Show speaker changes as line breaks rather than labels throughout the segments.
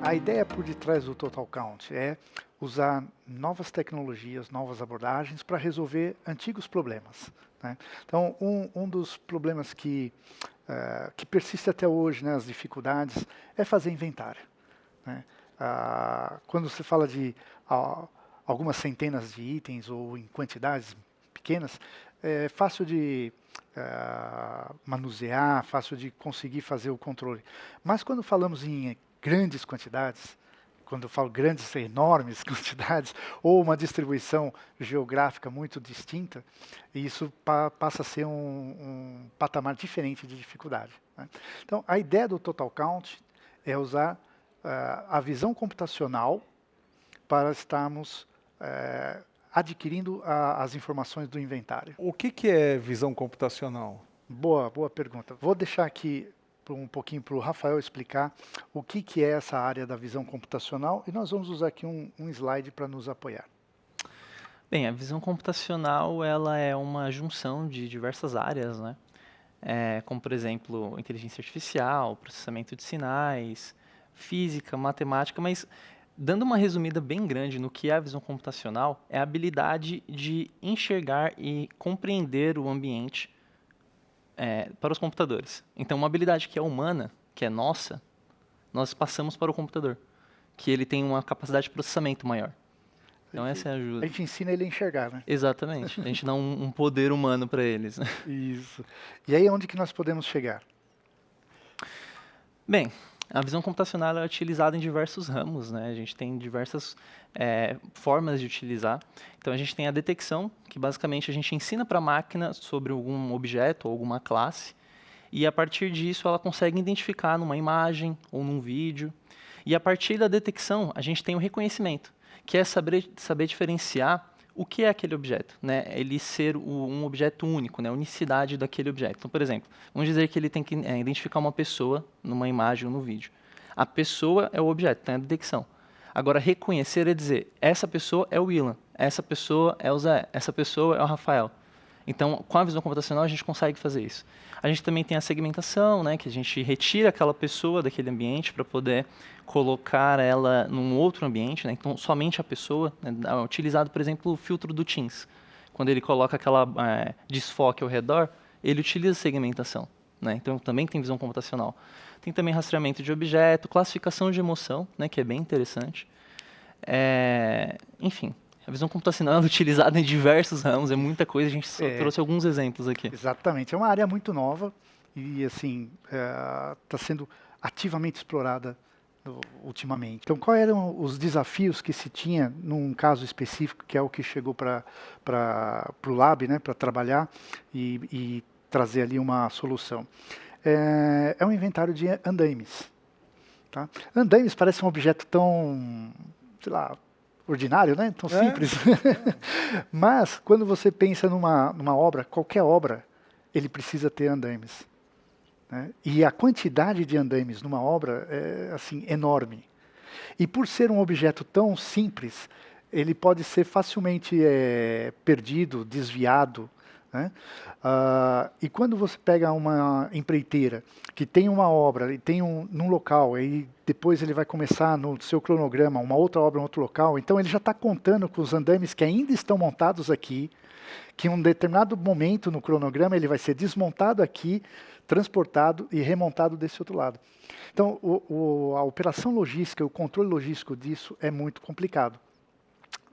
A ideia por detrás do Total Count é usar novas tecnologias, novas abordagens para resolver antigos problemas, né? Então, um dos problemas que persiste até hoje, né, as dificuldades, é fazer inventário, né? Quando se fala de algumas centenas de itens ou em quantidades pequenas, é fácil de manusear, fácil de conseguir fazer o controle. Mas quando falamos em grandes quantidades, quando eu falo grandes, enormes quantidades, ou uma distribuição geográfica muito distinta, isso passa a ser um patamar diferente de dificuldade, né? Então, a ideia do Total Count é usar a visão computacional para estarmos adquirindo as informações do inventário.
O que é visão computacional?
Boa pergunta. Vou deixar aqui um pouquinho para o Rafael explicar o que é essa área da visão computacional e nós vamos usar aqui um slide para nos apoiar.
Bem, a visão computacional ela é uma junção de diversas áreas, né? Como, por exemplo, inteligência artificial, processamento de sinais, física, matemática, mas dando uma resumida bem grande no que é a visão computacional, é a habilidade de enxergar e compreender o ambiente para os computadores. Então, uma habilidade que é humana, que é nossa, nós passamos para o computador, que ele tem uma capacidade de processamento maior. Então, essa é a ajuda.
A gente ensina ele a enxergar, né?
Exatamente. A gente dá um poder humano para eles, né?
Isso. E aí, onde que nós podemos chegar?
Bem, a visão computacional é utilizada em diversos ramos, né? A gente tem diversas formas de utilizar. Então, a gente tem a detecção, que basicamente a gente ensina para a máquina sobre algum objeto ou alguma classe, e a partir disso ela consegue identificar numa imagem ou num vídeo. E a partir da detecção, a gente tem o reconhecimento, que é saber diferenciar o que é aquele objeto, né? Ele ser um objeto único, né? A unicidade daquele objeto. Então, por exemplo, vamos dizer que ele tem que identificar uma pessoa numa imagem ou no vídeo. A pessoa é o objeto, tem a detecção. Agora, reconhecer é dizer, essa pessoa é o Willan, essa pessoa é o Zé, essa pessoa é o Rafael. Então, com a visão computacional, a gente consegue fazer isso. A gente também tem a segmentação, né, que a gente retira aquela pessoa daquele ambiente para poder colocar ela num outro ambiente, né? Então, somente a pessoa, né, é utilizado, por exemplo, o filtro do Teams. Quando ele coloca aquela desfoque ao redor, ele utiliza segmentação, né? Então, também tem visão computacional. Tem também rastreamento de objeto, classificação de emoção, né, que é bem interessante. Enfim, a visão computacional é utilizada em diversos ramos, é muita coisa, a gente só trouxe alguns exemplos aqui.
Exatamente, é uma área muito nova e assim está sendo ativamente explorada ultimamente. Então, quais eram os desafios que se tinha num caso específico, que é o que chegou para o Lab, né, para trabalhar e trazer ali uma solução? É um inventário de andaimes, tá? Andaimes parece um objeto tão, sei lá, ordinário, né? Tão simples. Mas, quando você pensa numa obra, qualquer obra, ele precisa ter andaimes, né? E a quantidade de andaimes numa obra é, assim, enorme. E por ser um objeto tão simples, ele pode ser facilmente perdido, desviado, né? E quando você pega uma empreiteira que tem uma obra e tem num local, e depois ele vai começar no seu cronograma uma outra obra em outro local, então ele já está contando com os andaimes que ainda estão montados aqui, que em um determinado momento no cronograma ele vai ser desmontado aqui, transportado e remontado desse outro lado. Então, a operação logística, o controle logístico disso é muito complicado.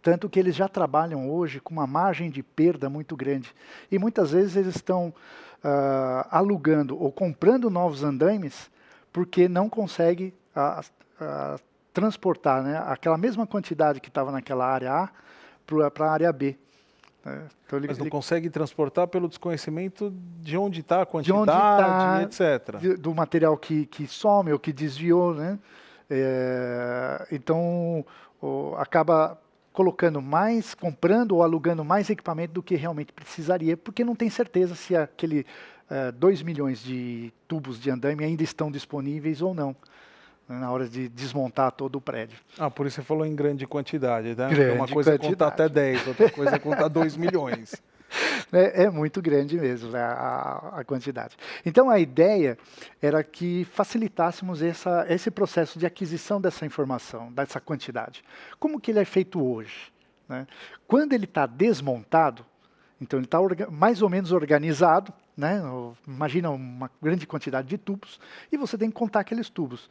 Tanto que eles já trabalham hoje com uma margem de perda muito grande. E muitas vezes eles estão alugando ou comprando novos andaimes porque não conseguem transportar, né, aquela mesma quantidade que estava naquela área A para a área B.
Então, mas não consegue transportar pelo desconhecimento de onde está a quantidade, etc.
Do material que some ou que desviou, né? Então, acaba comprando ou alugando mais equipamento do que realmente precisaria, porque não tem certeza se aquele 2 milhões de tubos de andaime ainda estão disponíveis ou não, né, na hora de desmontar todo o prédio.
Por isso você falou em grande quantidade, né?
Grande
uma coisa é contar até 10, outra coisa é contar 2 milhões.
É muito grande mesmo, né, a quantidade. Então, a ideia era que facilitássemos esse processo de aquisição dessa informação, dessa quantidade. Como que ele é feito hoje? Né? Quando ele está desmontado, então ele está mais ou menos organizado, né? Imagina uma grande quantidade de tubos, e você tem que contar aqueles tubos.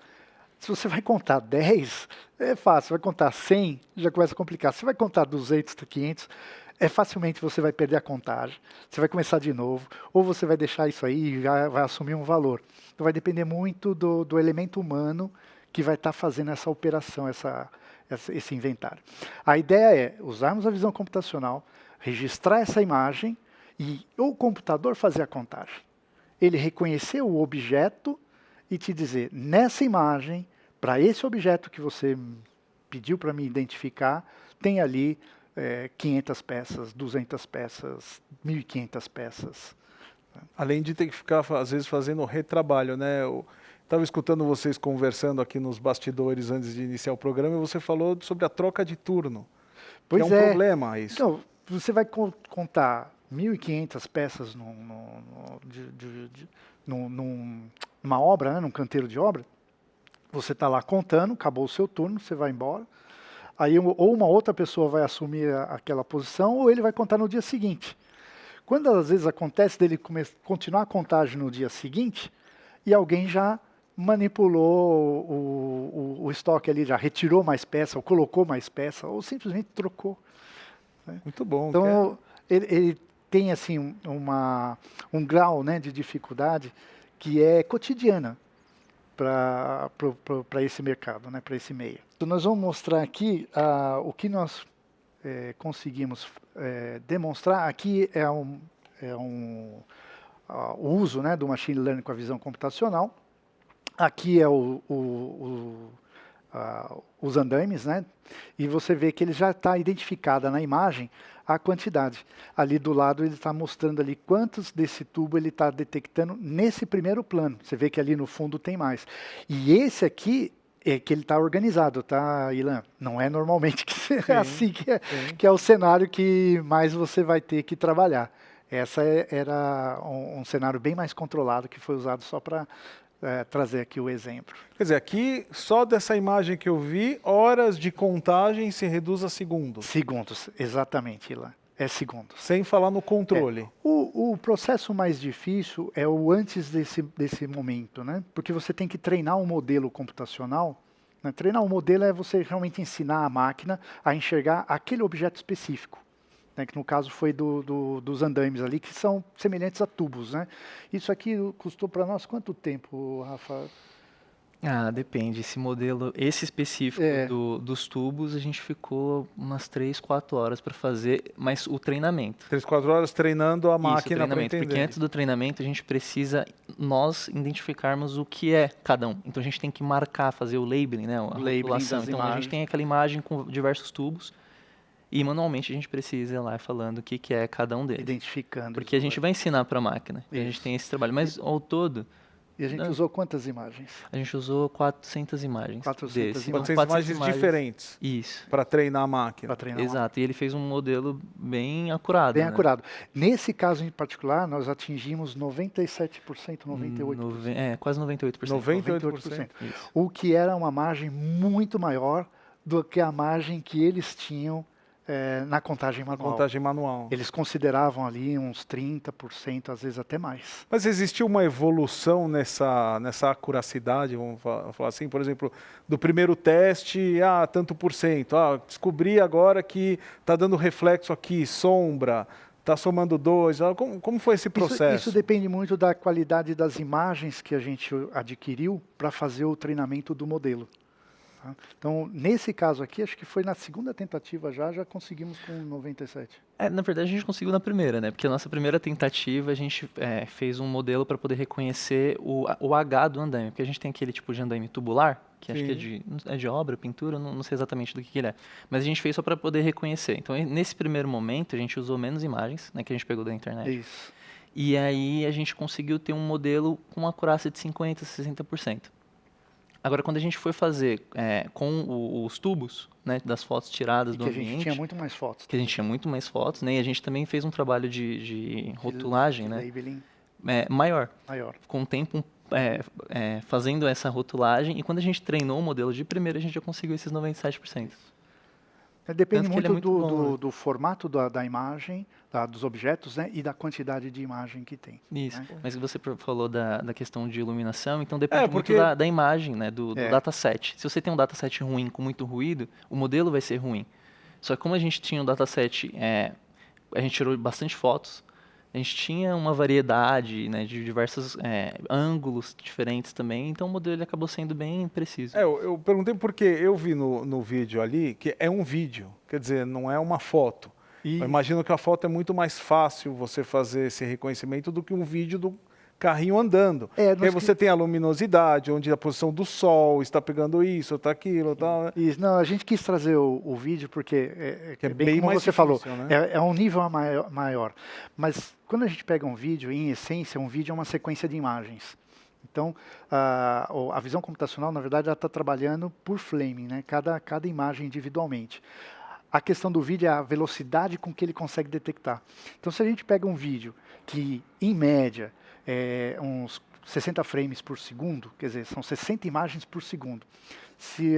Se você vai contar 10, é fácil. Vai contar 100, já começa a complicar. Se vai contar 200, 500, facilmente você vai perder a contagem. Você vai começar de novo, ou você vai deixar isso aí e vai assumir um valor. Então vai depender muito do elemento humano que vai estar fazendo essa operação, esse inventário. A ideia é usarmos a visão computacional, registrar essa imagem e o computador fazer a contagem. Ele reconhecer o objeto e te dizer, nessa imagem, para esse objeto que você pediu para me identificar, tem ali 500 peças, 200 peças, 1.500 peças.
Além de ter que ficar, às vezes, fazendo retrabalho, né? Eu estava escutando vocês conversando aqui nos bastidores antes de iniciar o programa e você falou sobre a troca de turno.
Pois
que é um problema isso.
Então, você vai contar 1.500 peças numa obra, né, num canteiro de obra. Você está lá contando, acabou o seu turno, você vai embora. Aí ou uma outra pessoa vai assumir aquela posição, ou ele vai contar no dia seguinte. Quando às vezes acontece dele continuar a contagem no dia seguinte, e alguém já manipulou o estoque ali, já retirou mais peça, ou colocou mais peça, ou simplesmente trocou. Né?
Muito bom.
Então, ele tem assim um grau, né, de dificuldade que é cotidiana para esse mercado, né, para esse meio. Então, nós vamos mostrar aqui o que nós conseguimos demonstrar. Aqui o uso, né, do machine learning com a visão computacional. Aqui é os andaimes, né? E você vê que ele já está identificada na imagem a quantidade. Ali do lado ele está mostrando ali quantos desse tubo ele está detectando nesse primeiro plano. Você vê que ali no fundo tem mais. E esse aqui é que ele está organizado, tá, Ilan? Não é normalmente que assim que é o cenário que mais você vai ter que trabalhar. Essa era um cenário bem mais controlado que foi usado só para trazer aqui o exemplo.
Quer dizer, aqui, só dessa imagem que eu vi, horas de contagem se reduz a segundos.
Segundos, exatamente, Ilan. É segundos.
Sem falar no controle.
O processo mais difícil é o antes desse momento, né? Porque você tem que treinar um modelo computacional. Né? Treinar um modelo é você realmente ensinar a máquina a enxergar aquele objeto específico. Né, que no caso foi dos andaimes ali, que são semelhantes a tubos, né? Isso aqui custou para nós quanto tempo, Rafa?
Depende. Esse modelo, esse específico dos tubos, a gente ficou umas 3, 4 horas para fazer, mas o treinamento.
3, 4 horas treinando a máquina para entender.
Porque antes do treinamento a gente precisa nós identificarmos o que é cada um. Então a gente tem que marcar, fazer o labeling, né? A rotulação. Então a gente tem aquela imagem com diversos tubos. E manualmente a gente precisa ir lá falando o que é cada um deles.
Identificando.
Porque a gente vai ensinar para a máquina. E a gente tem esse trabalho. Mas ao todo...
E a gente usou quantas imagens?
A gente usou 400 imagens.
400
imagens diferentes.
Isso.
Para treinar a máquina.
Exato. E ele fez um modelo bem acurado.
Bem acurado. Nesse caso em particular, nós atingimos 97%, 98%.
Quase 98%.
98%. O que era uma margem muito maior do que a margem que eles tinham na contagem manual. Eles consideravam ali uns 30%, às vezes até mais.
Mas existiu uma evolução nessa acuracidade, vamos falar assim, por exemplo, do primeiro teste, tanto por cento. Descobri agora que está dando reflexo aqui, sombra, está somando 2. Como foi esse processo?
Isso depende muito da qualidade das imagens que a gente adquiriu para fazer o treinamento do modelo. Então, nesse caso aqui, acho que foi na segunda tentativa já conseguimos com 97.
Na verdade, a gente conseguiu na primeira, né? Porque a nossa primeira tentativa, a gente fez um modelo para poder reconhecer o H do andaime. Porque a gente tem aquele tipo de andaime tubular, que acho que é de obra, pintura, não sei exatamente do que ele é. Mas a gente fez só para poder reconhecer. Então, nesse primeiro momento, a gente usou menos imagens, né, que a gente pegou da internet.
Isso.
E aí, a gente conseguiu ter um modelo com uma acurácia de 50%, 60%. Agora, quando a gente foi fazer com os tubos, né, das fotos tiradas
E
do
que a gente
ambiente,
tinha muito mais fotos.
que a gente tinha muito mais fotos, né, e a gente também fez um trabalho de rotulagem,
de
né,
labeling
maior,
maior.
com o tempo fazendo essa rotulagem, e quando a gente treinou o modelo de primeira, a gente já conseguiu esses 97%.
Depende
Tanto que ele é
muito
muito bom, né?
do formato da imagem, dos objetos, né, e da quantidade de imagem que tem.
Isso,
Né?
mas você falou da questão de iluminação, então depende
porque-
muito da imagem, né, do
É.
dataset. Se você tem um dataset ruim com muito ruído, o modelo vai ser ruim. Só que como a gente tinha um dataset, a gente tirou bastante fotos, a gente tinha uma variedade, né, de diversos ângulos diferentes também, então o modelo ele acabou sendo bem preciso.
Eu perguntei porque eu vi no vídeo ali que é um vídeo, quer dizer, não é uma foto. Eu imagino que a foto é muito mais fácil você fazer esse reconhecimento do que um vídeo do carrinho andando. Porque aí você tem a luminosidade, onde a posição do sol está pegando isso, está aquilo, tá.
Isso, não, a gente quis trazer o vídeo porque
Que é
bem
bem
como
mais
você falou,
difícil, né?
é um nível maior. Mas quando a gente pega um vídeo, em essência, um vídeo é uma sequência de imagens. Então, a visão computacional, na verdade, ela está trabalhando por framing, né? Cada imagem individualmente. A questão do vídeo é a velocidade com que ele consegue detectar. Então, se a gente pega um vídeo que, em média, uns 60 frames por segundo, quer dizer, são 60 imagens por segundo. Se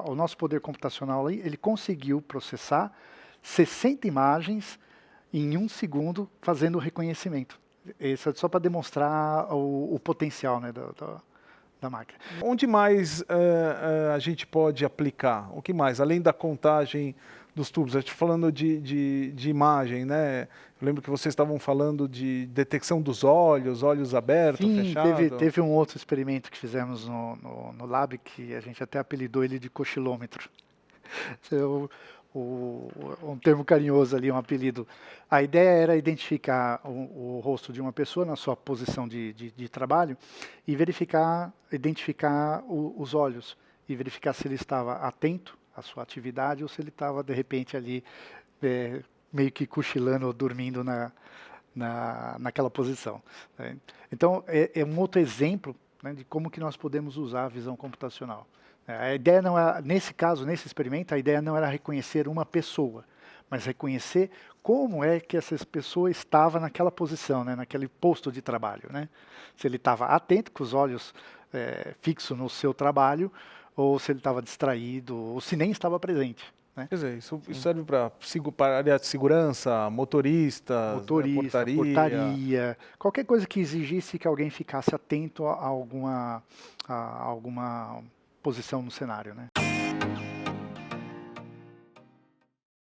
o nosso poder computacional ele conseguiu processar 60 imagens em 1 segundo fazendo o reconhecimento. Isso é só para demonstrar o potencial, né, da máquina.
Onde mais a gente pode aplicar? O que mais? Além da contagem dos tubos, a gente falando de imagem, né? Eu lembro que vocês estavam falando de detecção dos olhos abertos,
Sim,
fechados.
teve um outro experimento que fizemos no lab que a gente até apelidou ele de cochilômetro. Um termo carinhoso ali, um apelido. A ideia era identificar o rosto de uma pessoa na sua posição de trabalho e identificar os olhos e verificar se ele estava atento à sua atividade ou se ele estava, de repente, ali meio que cochilando ou dormindo naquela posição. Né? Então, é um outro exemplo, né, de como que nós podemos usar a visão computacional. A ideia não é, nesse caso, nesse experimento, a ideia não era reconhecer uma pessoa, mas reconhecer como é que essa pessoa estava naquela posição, né, naquele posto de trabalho. Né? Se ele estava atento, com os olhos fixos no seu trabalho, ou se ele estava distraído, ou se nem estava presente. Né?
Quer dizer, isso serve para área de segurança, motorista,
portaria, qualquer coisa que exigisse que alguém ficasse atento a alguma posição no cenário, né?